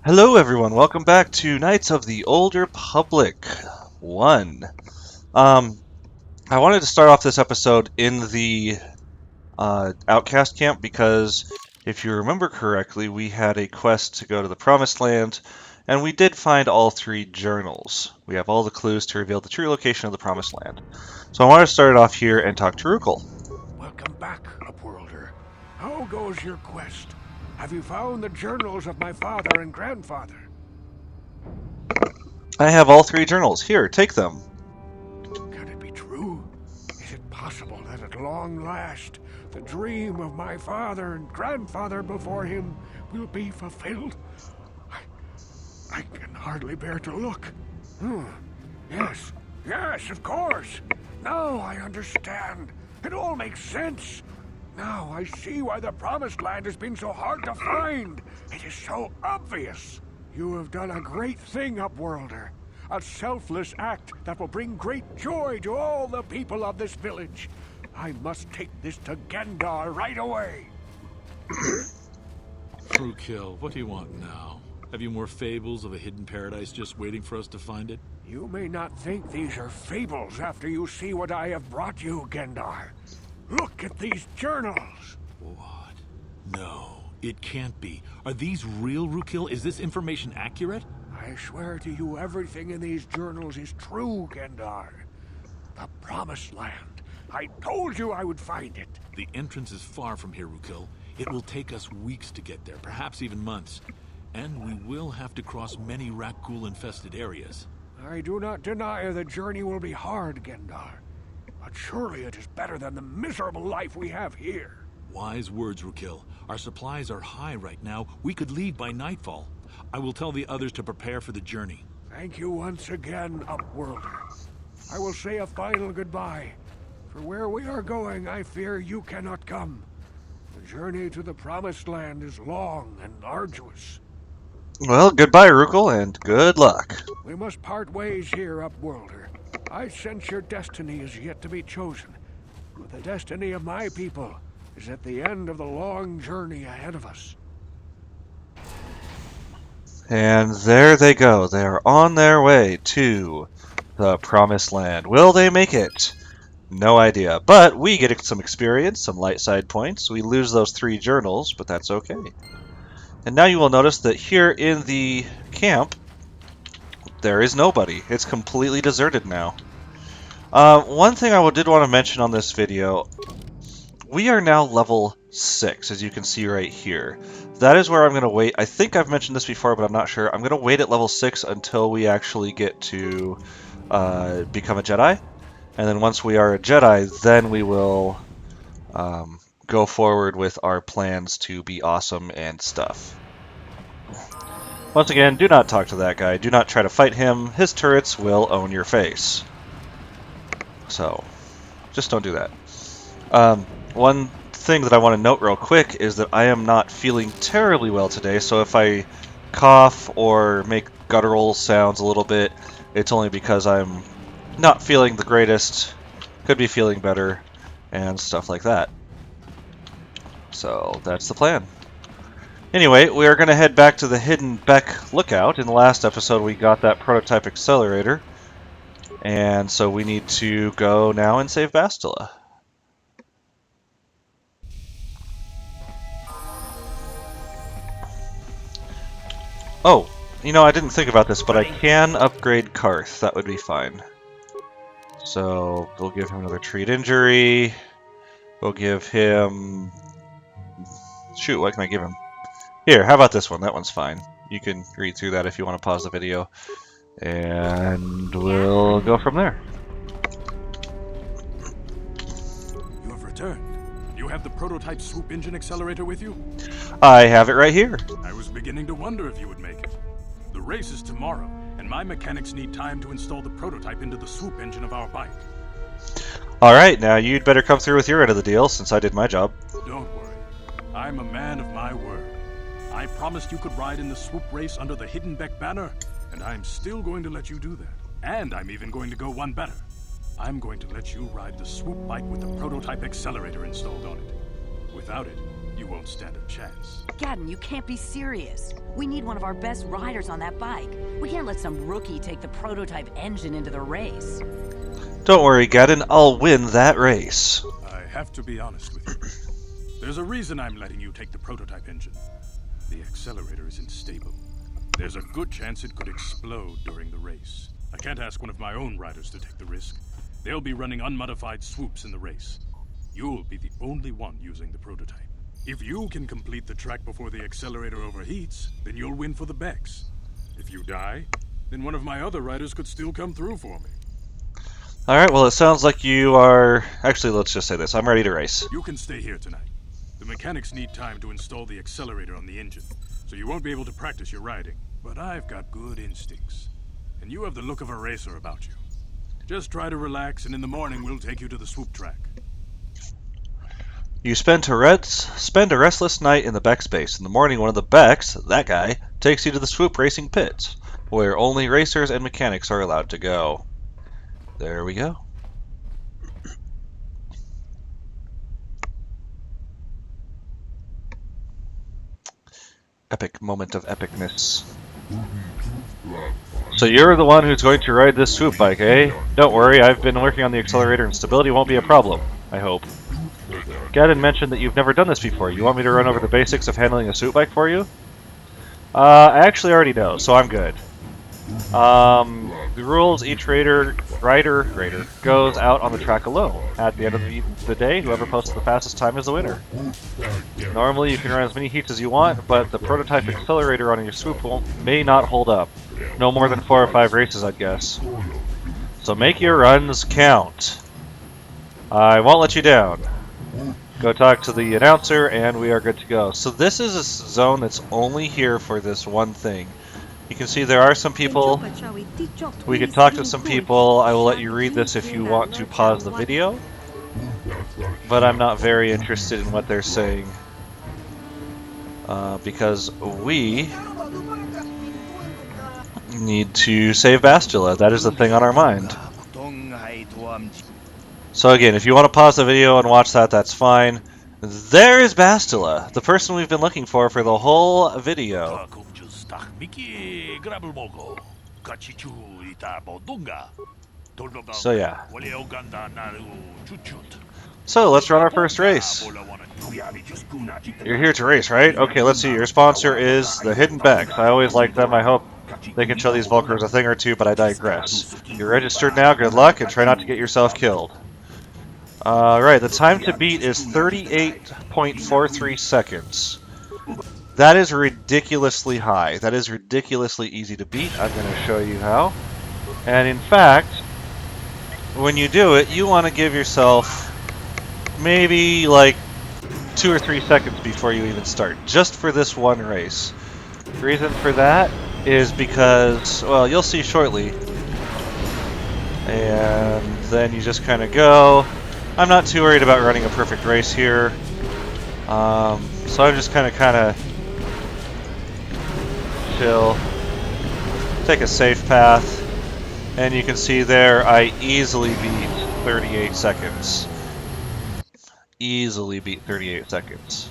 Hello, everyone. Welcome back to Knights of the Old Republic 1. Um, I wanted to start off this episode in the Outcast camp because, if you remember correctly, we had a quest to go to the Promised Land, and we did find all three journals. We have all the clues to reveal the true location of the Promised Land. So I want to start off here and talk to Rukel. Welcome back, Upworlder. How goes your quest? Have you found the journals of my father and grandfather? I have all three journals. Here, take them. Can it be true? Is it possible that at long last, the dream of my father and grandfather before him will be fulfilled? I can hardly bear to look. Yes, of course. Now I understand. It all makes sense. Now I see why the Promised Land has been so hard to find. It is so obvious. You have done a great thing, Upworlder. A selfless act that will bring great joy to all the people of this village. I must take this to Gendar right away. True kill. What do you want now? Have you more fables of a hidden paradise just waiting for us to find it? You may not think these are fables after you see what I have brought you, Gendar. Look at these journals. What? No, it can't be. Are these real, Rukil? Is this information accurate? I swear to you everything in these journals is true, Gendar. The Promised Land. I told you I would find it. The entrance is far from here, Rukil. It will take us weeks to get there, perhaps even months. And we will have to cross many Rakghoul-infested areas. I do not deny the journey will be hard, Gendar. But surely it is better than the miserable life we have here. Wise words, Rukil. Our supplies are high right now. We could leave by nightfall. I will tell the others to prepare for the journey. Thank you once again, Upworlder. I will say a final goodbye. For where we are going, I fear you cannot come. The journey to the Promised Land is long and arduous. Well, goodbye, Rukel, and good luck. We must part ways here, Upworlder. I sense your destiny is yet to be chosen. But the destiny of my people is at the end of the long journey ahead of us. And there they go. They are on their way to the Promised Land. Will they make it? No idea. But we get some experience, some light side points. We lose those three journals, but that's okay. And now you will notice that here in the camp, there is nobody. It's completely deserted now. One thing I did want to mention on this video, we are now level 6, as you can see right here. That is where I'm going to wait. I think I've mentioned this before, but I'm not sure. I'm going to wait at level 6 until we actually get to become a Jedi. And then once we are a Jedi, then we will go forward with our plans to be awesome and stuff. Once again, do not talk to that guy. Do not try to fight him. His turrets will own your face. So, just don't do that. One thing that I want to note real quick is that I am not feeling terribly well today, so if I cough or make guttural sounds a little bit, it's only because I'm not feeling the greatest, could be feeling better, and stuff like that. So, that's the plan. Anyway, we are going to head back to the Hidden Beck Lookout. In the last episode, we got that prototype accelerator. And so we need to go now and save Bastila. Oh, you know, I didn't think about this, but I can upgrade Karth. That would be fine. So, we'll give him another treat injury. We'll give him... Shoot, what can I give him? Here, how about this one? That one's fine. You can read through that if you want to pause the video. And we'll go from there. You have returned. You have the prototype swoop engine accelerator with you? I have it right here. I was beginning to wonder if you would make it. The race is tomorrow, and my mechanics need time to install the prototype into the swoop engine of our bike. Alright, now you'd better come through with your end of the deal, since I did my job. Don't worry. I'm a man of my word. I promised you could ride in the swoop race under the Hidden Beck banner, and I'm still going to let you do that. And I'm even going to go one better. I'm going to let you ride the swoop bike with the prototype accelerator installed on it. Without it, you You won't stand a chance. Gadden, you can't be serious. We need one of our best riders on that bike. We can't let some rookie take the prototype engine into the race. Don't worry, Gadden, I'll win that race. I have to be honest with you. There's a reason I'm letting you take the prototype engine. The accelerator isn't stable. There's a good chance it could explode during the race. I can't ask one of my own riders to take the risk. They'll be running unmodified swoops in the race. You'll be the only one using the prototype. If you can complete the track before the accelerator overheats, then you'll win for the Bex. If you die, then one of my other riders could still come through for me. Alright, well, it sounds like you are... Actually, let's just say this. I'm ready to race. You can stay here tonight. The mechanics need time to install the accelerator on the engine, so you won't be able to practice your riding. But I've got good instincts, and you have the look of a racer about you. Just try to relax, and in the morning we'll take you to the swoop track. You spend a restless night in the Bex base. In the morning, one of the Bex, that guy, takes you to the swoop racing pits, where only racers and mechanics are allowed to go. There we go. Epic moment of epicness. So you're the one who's going to ride this swoop bike, eh? Don't worry, I've been working on the accelerator and stability won't be a problem, I hope. Gadden mentioned that you've never done this before. You want me to run over the basics of handling a swoop bike for you? I actually already know, so I'm good. The rules, each rider goes out on the track alone. At the end of the day, whoever posts the fastest time is the winner. Normally you can run as many heats as you want, but the prototype accelerator on your swoop may not hold up. No more than 4 or 5 races, I'd guess. So make your runs count. I won't let you down. Go talk to the announcer and we are good to go. So this is a zone that's only here for this one thing. You can see there are some people. We could talk to some people. I will let you read this if you want to pause the video. But I'm not very interested in what they're saying. Because we need to save Bastila. That is the thing on our mind. So again, if you want to pause the video and watch that, that's fine. There is Bastila, the person we've been looking for the whole video. So yeah. So let's run our first race. You're here to race, right? Okay, let's see. Your sponsor is the Hidden Bex. I always like them. I hope they can show these Volkers a thing or two, but I digress. You're registered now. Good luck, and try not to get yourself killed. Right, the time to beat is 38.43 seconds. That is ridiculously high. That is ridiculously easy to beat. I'm going to show you how. And in fact, when you do it, you want to give yourself maybe like 2 or 3 seconds before you even start, just for this one race. The reason for that is because, well, you'll see shortly. And then you just kind of go. I'm not too worried about running a perfect race here. So I'm just kind of chill. Take a safe path. And you can see there I easily beat 38 seconds. Easily beat 38 seconds.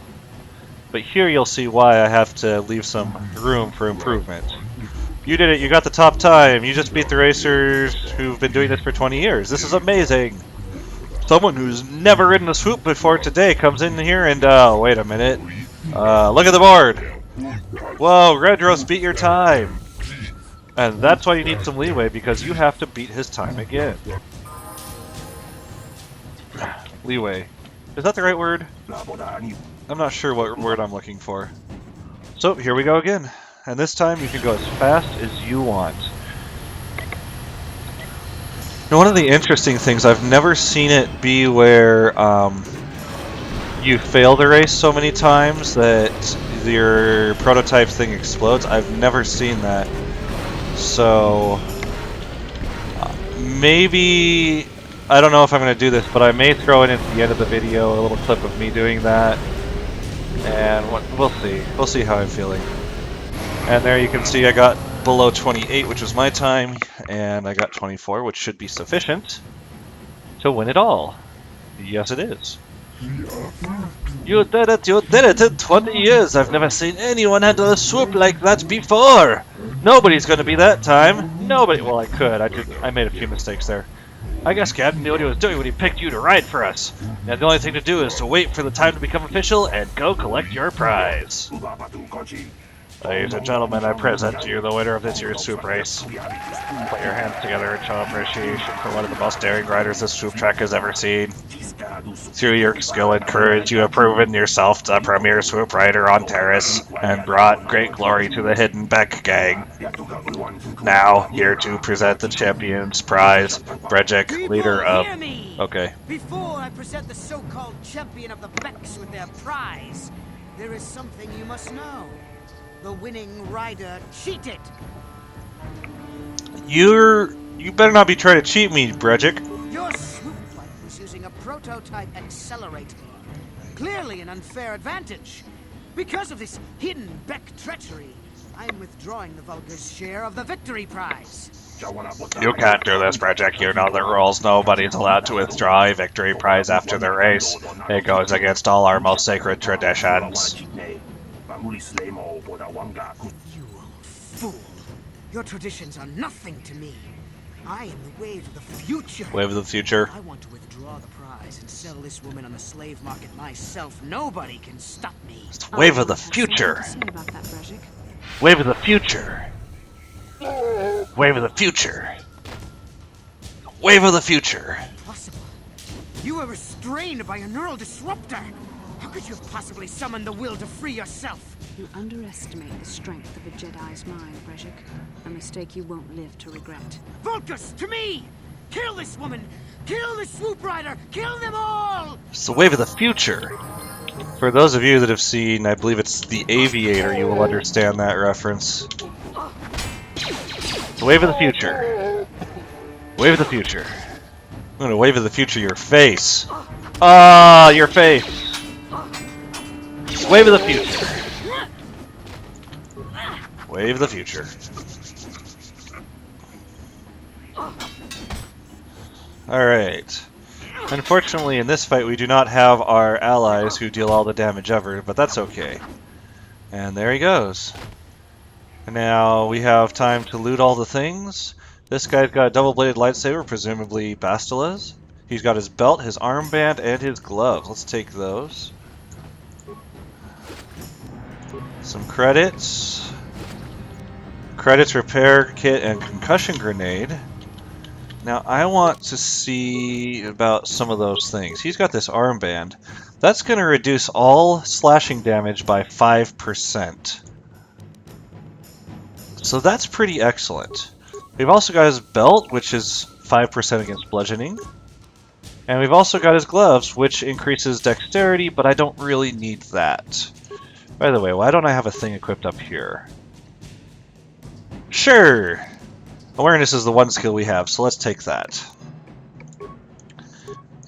But here you'll see why I have to leave some room for improvement. You did it, you got the top time. You just beat the racers who've been doing this for 20 years. This is amazing. Someone who's never ridden a swoop before today comes in here and, wait a minute. Look at the board. Whoa, Redros beat your time. And that's why you need some leeway, because you have to beat his time again. Leeway. Is that the right word? I'm not sure what word I'm looking for. So, here we go again. And this time you can go as fast as you want. Now, one of the interesting things, I've never seen it be where you fail the race so many times that your prototype thing explodes. I've never seen that. So, maybe, I don't know if I'm going to do this, but I may throw it in at the end of the video, a little clip of me doing that. And we'll see. We'll see how I'm feeling. And there you can see I got below 28, which was my time, and I got 24, which should be sufficient to win it all. Yes, it is. You did it! You did it! In 20 years, I've never seen anyone handle a swoop like that before! Nobody's gonna be that time! Nobody— Well, I could. I made a few mistakes there. I guess Captain knew what he was doing when he picked you to ride for us. And the only thing to do is to wait for the time to become official and go collect your prize. Ladies and gentlemen, I present to you the winner of this year's swoop race. Put your hands together and show appreciation for one of the most daring riders this swoop track has ever seen. Through your skill and courage, you have proven yourself the premier swoop rider on Terrace and brought great glory to the Hidden Beck gang. Now, here to present the champion's prize, Brejik, leader of... Hear me! Okay. Before I present the so-called champion of the Becks with their prize, there is something you must know. The winning rider cheated. You better not be trying to cheat me, Brejik. Your swoop bike was using a prototype accelerator. Clearly an unfair advantage. Because of this hidden Beck treachery, I'm withdrawing the Vulgar's share of the victory prize. You can't do this, Brejik. You know the rules. Nobody's allowed to withdraw a victory prize after the race. It goes against all our most sacred traditions. You fool! Your traditions are nothing to me. I am the wave of the future. Wave of the future. I want to withdraw the prize and sell this woman on the slave market myself. Nobody can stop me. Wave of the future. Wave of the future. Wave of the future. Wave of the future. Impossible. You were restrained by a neural disruptor. How could you have possibly summoned the will to free yourself? You underestimate the strength of a Jedi's mind, Brejik. A mistake you won't live to regret. Vulcus, to me! Kill this woman! Kill the swoop rider! Kill them all! It's the wave of the future. For those of you that have seen, I believe it's The Aviator, you will understand that reference. The wave of the future. Wave of the future. I'm gonna wave of the future your face. Ah, your face. It's wave of the future. Wave of the future. Alright. Unfortunately, in this fight, we do not have our allies who deal all the damage ever, but that's okay. And there he goes. And now we have time to loot all the things. This guy's got a double-bladed lightsaber, presumably Bastila's. He's got his belt, his armband, and his gloves. Let's take those. Some credits. Credits, repair kit, and concussion grenade. Now, I want to see about some of those things. He's got this armband. That's going to reduce all slashing damage by 5%. So that's pretty excellent. We've also got his belt, which is 5% against bludgeoning. And we've also got his gloves, which increases dexterity, but I don't really need that. By the way, why don't I have a thing equipped up here? Sure! Awareness is the one skill we have, so let's take that.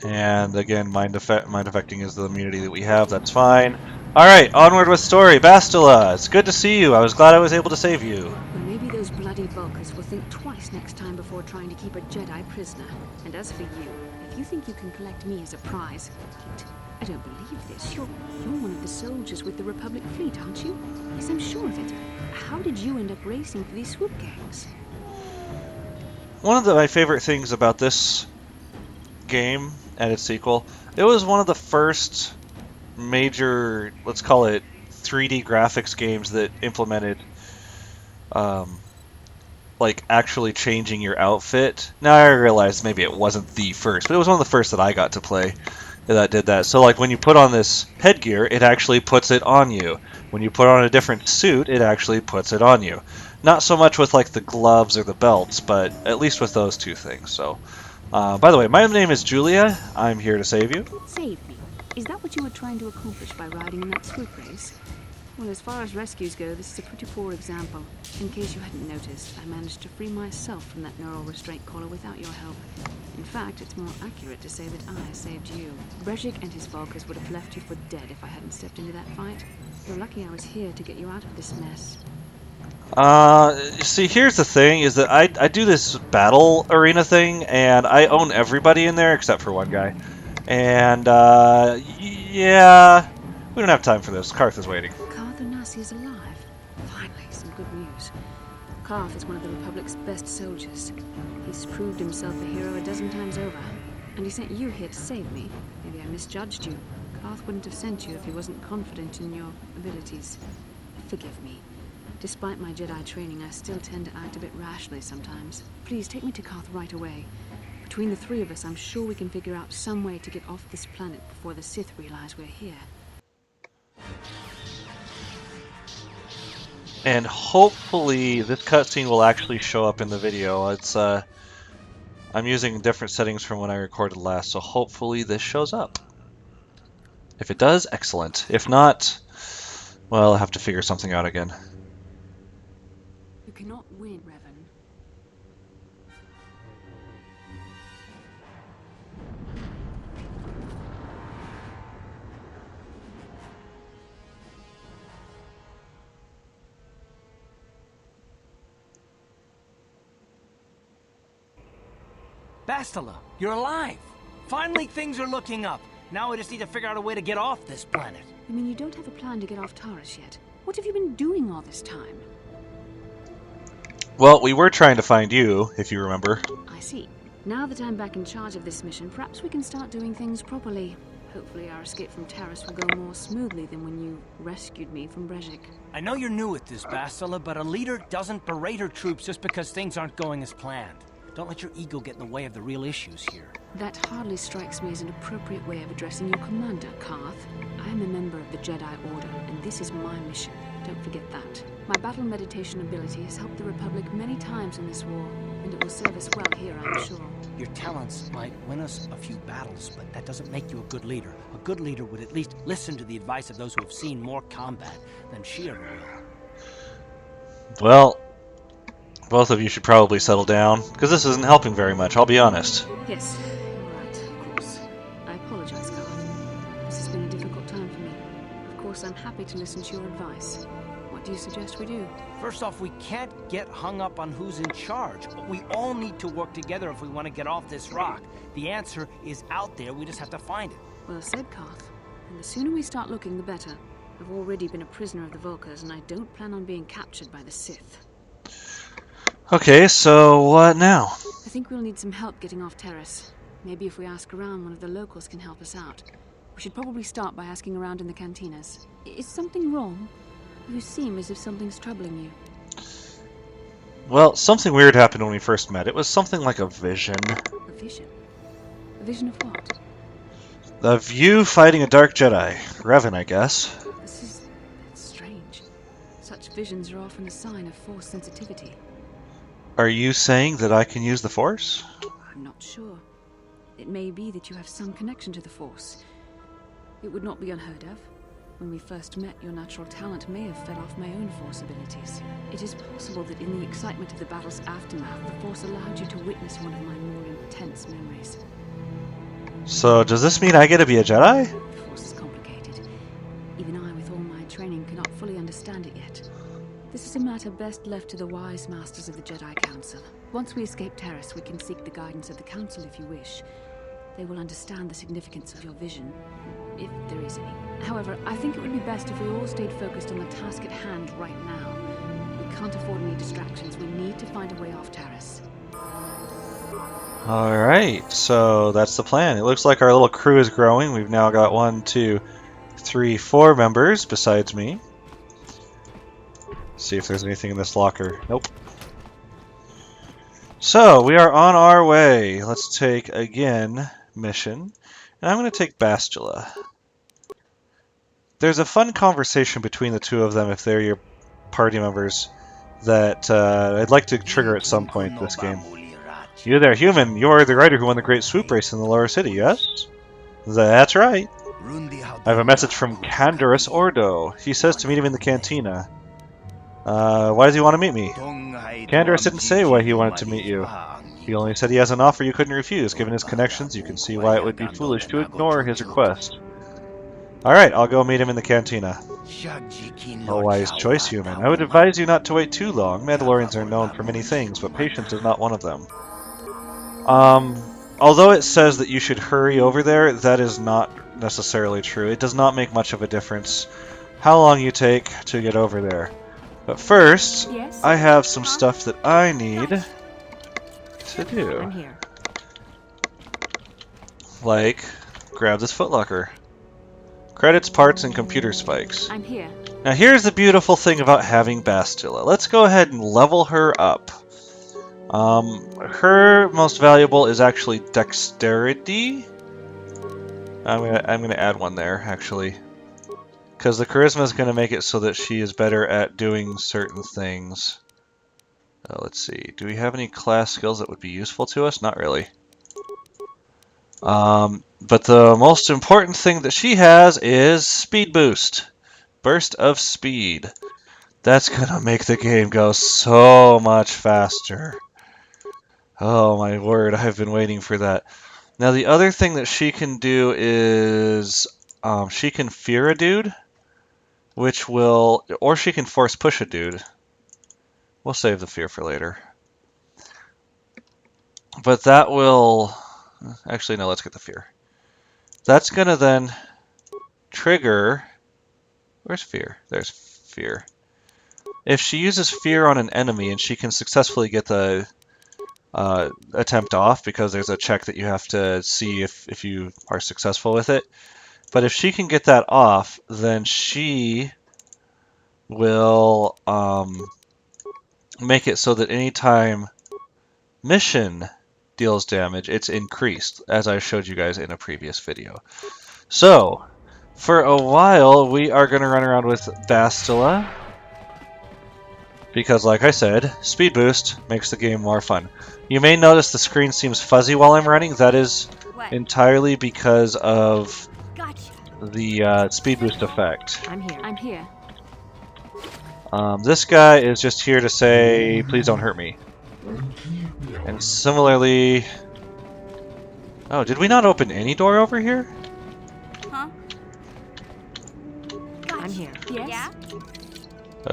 And again, mind affecting is the immunity that we have, that's fine. Alright, onward with story. Bastila, it's good to see you. I was glad I was able to save you. Well, maybe those bloody Vulcans will think twice next time before trying to keep a Jedi prisoner. And as for you, if you think you can collect me as a prize, wait, I don't believe this. You're one of the soldiers with the Republic fleet, aren't you? Yes, I'm sure of it. How did you end up racing for these swoop gangs? One of my favorite things about this game and its sequel, it was one of the first major, let's call it 3D graphics games that implemented like actually changing your outfit. Now I realize maybe it wasn't the first, but it was one of the first that I got to play that did that. So like when you put on this headgear, it actually puts it on you. When you put on a different suit, it actually puts it on you. Not so much with like the gloves or the belts, but at least with those two things. So, by the way, my name is Julia. I'm here to save you. Save me? Is that what you were trying to accomplish by riding in that swoop race? Well, as far as rescues go, this is a pretty poor example. In case you hadn't noticed, I managed to free myself from that neural restraint collar without your help. In fact, it's more accurate to say that I saved you. Brejik and his Vulcans would have left you for dead if I hadn't stepped into that fight. You're lucky I was here to get you out of this mess. See, here's the thing, is that I do this battle arena thing, and I own everybody in there except for one guy. And, yeah, we don't have time for this. Karth is waiting. Karth Onasi is alive. Finally, some good news. Karth is one of the Republic's best soldiers. He's proved himself a hero a dozen times over. And he sent you here to save me. Maybe I misjudged you. Karth wouldn't have sent you if he wasn't confident in your abilities. Forgive me. Despite my Jedi training, I still tend to act a bit rashly sometimes. Please take me to Karth right away. Between the three of us, I'm sure we can figure out some way to get off this planet before the Sith realize we're here. And hopefully this cutscene will actually show up in the video. It's I'm using different settings from when I recorded last, so hopefully this shows up. If it does, excellent. If not, well, I'll have to figure something out again. You cannot win, Revan. Bastila, you're alive! Finally, things are looking up. Now we just need to figure out a way to get off this planet. You mean you don't have a plan to get off Taurus yet? What have you been doing all this time? Well, we were trying to find you, if you remember. I see. Now that I'm back in charge of this mission, perhaps we can start doing things properly. Hopefully our escape from Taurus will go more smoothly than when you rescued me from Brejik. I know you're new at this, Bastila, but a leader doesn't berate her troops just because things aren't going as planned. Don't let your ego get in the way of the real issues here. That hardly strikes me as an appropriate way of addressing your commander, Karth. I am a member of the Jedi Order, and this is my mission. Don't forget that. My battle meditation ability has helped the Republic many times in this war, and it will serve us well here, I'm sure. Your talents might win us a few battles, but that doesn't make you a good leader. A good leader would at least listen to the advice of those who have seen more combat than she ever will. Well, both of you should probably settle down, because this isn't helping very much, I'll be honest. Yes, you're right, of course. I apologize, Karth. This has been a difficult time for me. Of course, I'm happy to listen to your advice. What do you suggest we do? First off, we can't get hung up on who's in charge. We all need to work together if we want to get off this rock. The answer is out there, we just have to find it. Well said, Karth. And the sooner we start looking, the better. I've already been a prisoner of the Vulkars, and I don't plan on being captured by the Sith. Okay, so what now? I think we'll need some help getting off Taurus. Maybe if we ask around, one of the locals can help us out. We should probably start by asking around in the cantinas. Is something wrong? You seem as if something's troubling you. Well, something weird happened when we first met. It was something like a vision. A vision? A vision of what? Of you fighting a dark Jedi. Revan, I guess. That's strange. Such visions are often a sign of Force sensitivity. Are you saying that I can use the Force? I'm not sure. It may be that you have some connection to the Force. It would not be unheard of. When we first met, your natural talent may have fed off my own Force abilities. It is possible that in the excitement of the battle's aftermath, the Force allowed you to witness one of my more intense memories. So, does this mean I get to be a Jedi? The Force is complicated. Even I, with all my training, cannot fully understand it yet. This is a matter best left to the wise masters of the Jedi Council. Once we escape Taurus, we can seek the guidance of the Council if you wish. They will understand the significance of your vision, if there is any. However, I think it would be best if we all stayed focused on the task at hand right now. We can't afford any distractions. We need to find a way off Taurus. Alright, so that's the plan. It looks like our little crew is growing. We've now got 1, 2, 3, 4 members besides me. See if there's anything in this locker. Nope. So, we are on our way. Let's take, again, mission. And I'm going to take Bastila. There's a fun conversation between the two of them, if they're your party members, that I'd like to trigger at some point this game. You there, human. You are the rider who won the great swoop race in the lower city, yes? That's right. I have a message from Canderous Ordo. He says to meet him in the cantina. Why does he want to meet me? Canderous didn't say why he wanted to meet you. He only said he has an offer you couldn't refuse. Given his connections, you can see why it would be foolish to ignore his request. Alright, I'll go meet him in the cantina. A wise choice, human. I would advise you not to wait too long. Mandalorians are known for many things, but patience is not one of them. although it says that you should hurry over there, that is not necessarily true. It does not make much of a difference how long you take to get over there. But first, Yes? I have some stuff that I need to I'm do. here. Like, grab this footlocker. Credits, parts, and computer spikes. I'm here. Now here's the beautiful thing about having Bastila. Let's go ahead and level her up. Her most valuable is actually dexterity. I'm gonna add one there, actually. Because the charisma is going to make it so that she is better at doing certain things. Let's see. Do we have any class skills that would be useful to us? Not really. But the most important thing that she has is speed boost. Burst of speed. That's going to make the game go so much faster. Oh my word, I've been waiting for that. Now the other thing that she can do is she can fear a dude. Which will, or she can force push a dude. We'll save the fear for later. But that will, actually no, let's get the fear. That's gonna then trigger, where's fear? There's fear. If she uses fear on an enemy and she can successfully get the attempt off, because there's a check that you have to see if you are successful with it. But if she can get that off, then she will make it so that anytime mission deals damage, it's increased, as I showed you guys in a previous video. So, for a while, we are going to run around with Bastila, because like I said, speed boost makes the game more fun. You may notice the screen seems fuzzy while I'm running. That is entirely because of the speed boost effect. I'm here. I'm here. This guy is just here to say, please don't hurt me. And similarly... Oh, did we not open any door over here? Huh? I'm here. Yes? Yeah?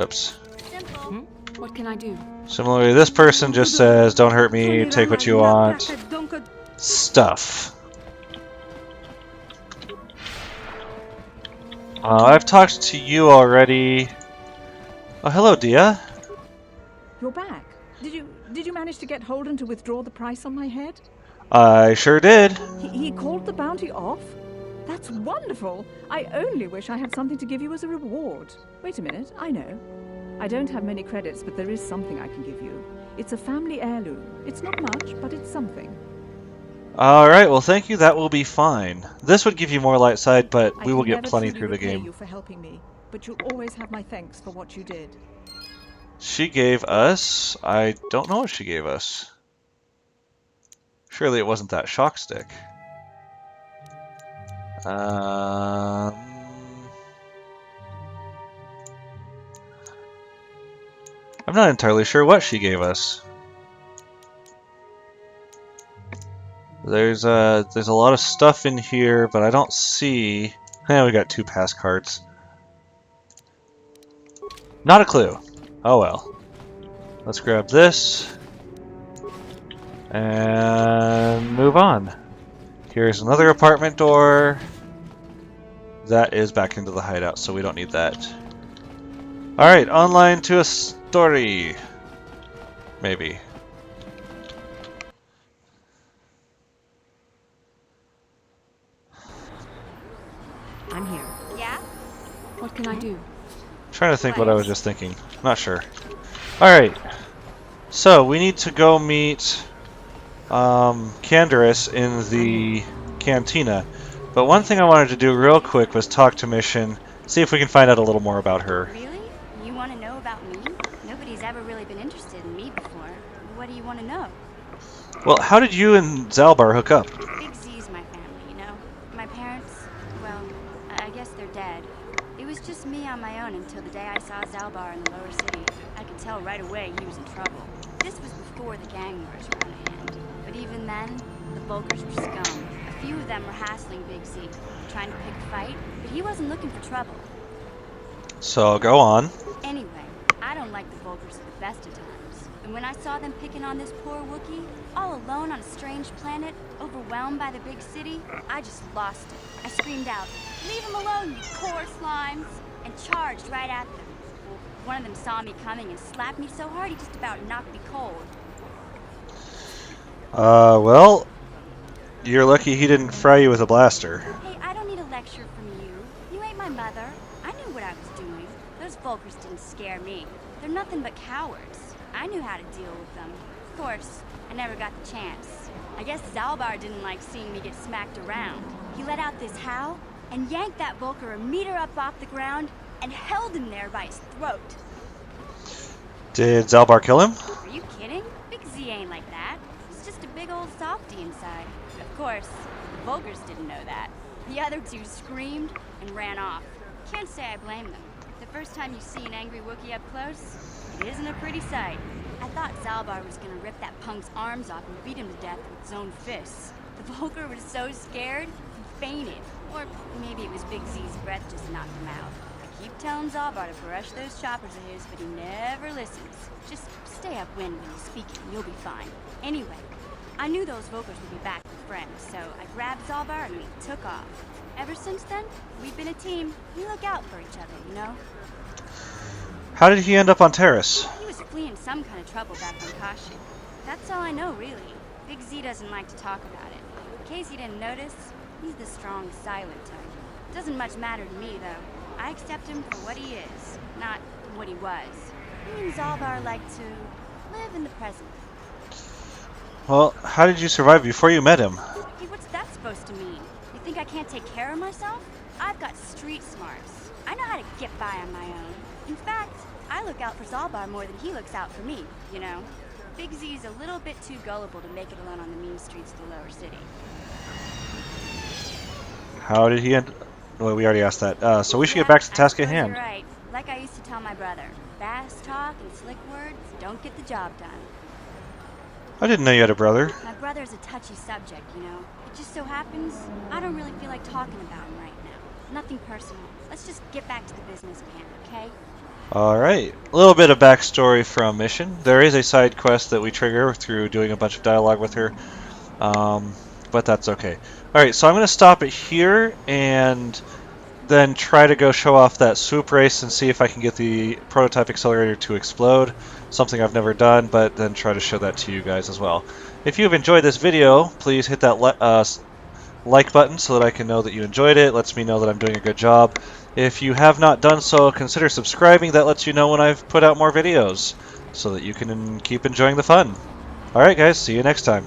Oops. Simple. What can I do? Similarly, this person just says, don't hurt me, take what you want. Stuff. I've talked to you already. Oh, hello, Dia. You're back. Did you manage to get Holden to withdraw the price on my head? I sure did. He called the bounty off? That's wonderful. I only wish I had something to give you as a reward. Wait a minute, I know. I don't have many credits, but there is something I can give you. It's a family heirloom. It's not much, but it's something. Alright, well thank you, that will be fine. This would give you more light side, but we will get plenty through the I can never game. truly repay you for helping me, but you'll always have my thanks for what you did. She gave us... I don't know what she gave us. Surely it wasn't that shock stick. I'm not entirely sure what she gave us. There's a lot of stuff in here, but I don't see... we got 2 pass cards. Not a clue. Oh well. Let's grab this. And move on. Here's another apartment door. That is back into the hideout, so we don't need that. Alright, online to a story. Maybe. I'm here. Yeah? What can I do? Trying to think what I was just thinking. Not sure. Alright. So, we need to go meet Candaris in the cantina. But one thing I wanted to do real quick was talk to Mission, see if we can find out a little more about her. Really? You want to know about me? Nobody's ever really been interested in me before. What do you want to know? Well, how did you and Zalbar hook up? Big Z's my family, you know? My parents, well, I guess they're dead. It was just me on my own until the day I saw Zalbar in the lower city. I could tell right away he was in trouble. This was before the gang wars were on hand. But even then, the Bulgars were scum. A few of them were hassling Big Z, trying to pick a fight, but he wasn't looking for trouble. So, go on. Anyway, I I don't like the Vulgars at the best of times. And when I saw them picking on this poor Wookiee, all alone on a strange planet, overwhelmed by the big city, I just lost it. I screamed out, "Leave him alone, you poor slimes!" and charged right at them. One of them saw me coming and slapped me so hard he just about knocked me cold. Well, you're lucky he didn't fry you with a blaster. Hey, I don't need a lecture from you. You ain't my mother. I knew what I was doing. Those Vulgars didn't scare me. They're nothing but cowards. I knew how to deal with them. Of course, I never got the chance. I guess Zalbar didn't like seeing me get smacked around. He let out this howl and yanked that Vulgar a meter up off the ground and held him there by his throat. Did Zalbar kill him? Are you kidding? Big Z ain't like that. He's just a big old softy inside. Of course, the Vulgars didn't know that. The other two screamed and ran off. Can't say I blame them. The first time you see an angry Wookiee up close, it isn't a pretty sight. I thought Zalbar was gonna rip that punk's arms off and beat him to death with his own fists. The Vulgar was so scared, he fainted. Or maybe it was Big Z's breath just knocked him out. I keep telling Zalbar to brush those choppers of his, but he never listens. Just stay upwind when he's speaking, you'll be fine. Anyway, I knew those Vulgars would be back with friends, so I grabbed Zalbar and we took off. Ever since then, we've been a team. We look out for each other, you know? How did he end up on Terrace? He was fleeing some kind of trouble back on Kashyyyk. That's all I know, really. Big Z doesn't like to talk about it. In case you didn't notice, he's the strong, silent type. Doesn't much matter to me, though. I accept him for what he is, not what he was. Me and Zalbar like to live in the present. Well, how did you survive before you met him? Hey, what's that supposed to mean? You think I can't take care of myself? I've got street smarts. I know how to get by on my own. In fact, I look out for Zalbar more than he looks out for me, you know? Big Z's a little bit too gullible to make it alone on the mean streets of the lower city. How did he end? Well, we already asked that. So we should get back to the task at hand. You're right. Like I used to tell my brother, fast talk and slick words don't get the job done. I didn't know you had a brother. My brother's a touchy subject, you know? It just so happens I don't really feel like talking about him right now. Nothing personal. Let's just get back to the business at hand, okay? Alright, a little bit of backstory from Mission. There is a side quest that we trigger through doing a bunch of dialogue with her, but that's okay. Alright, so I'm going to stop it here and then try to go show off that swoop race and see if I can get the prototype accelerator to explode. Something I've never done, but then try to show that to you guys as well. If you've enjoyed this video, please hit that like button so that I can know that you enjoyed it. It lets me know that I'm doing a good job. If you have not done so, consider subscribing. That lets you know when I've put out more videos so that you can keep enjoying the fun. Alright guys, see you next time.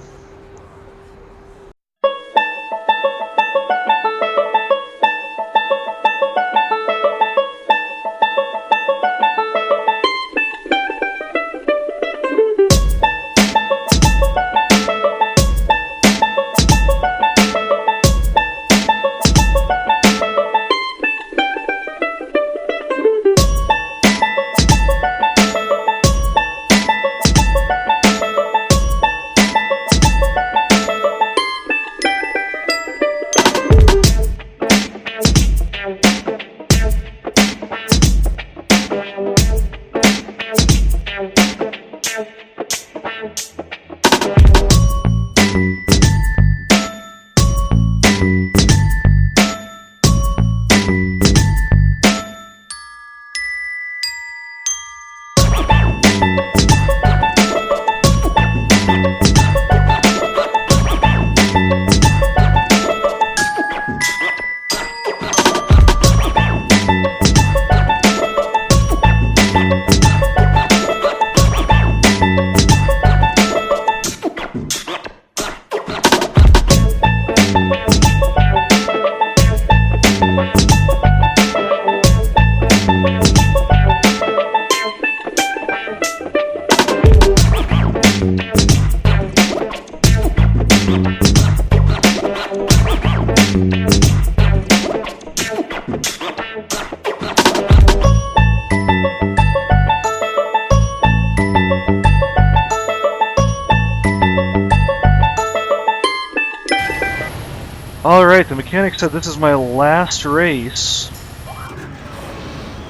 Alright, the mechanic said this is my last race.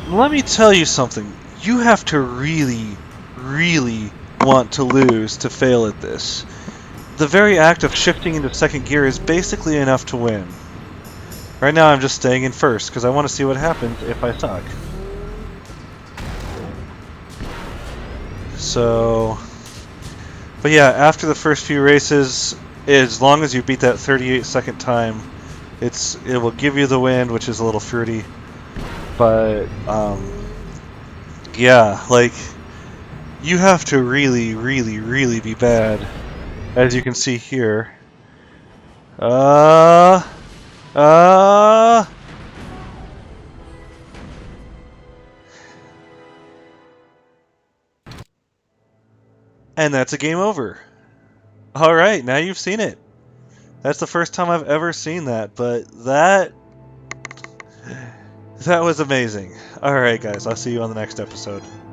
Let me tell you something. you have to really, really want to lose to fail at this. The very act of shifting into second gear is basically enough to win. Right now I'm just staying in first because I want to see what happens if I suck. So, but yeah, after the first few races, as long as you beat that 38-second time, it will give you the win, which is a little fruity. But yeah, like you have to really, really, really be bad, as you can see here. And that's a game over. Alright, now you've seen it. That's the first time I've ever seen that, but that was amazing. Alright guys, I'll see you on the next episode.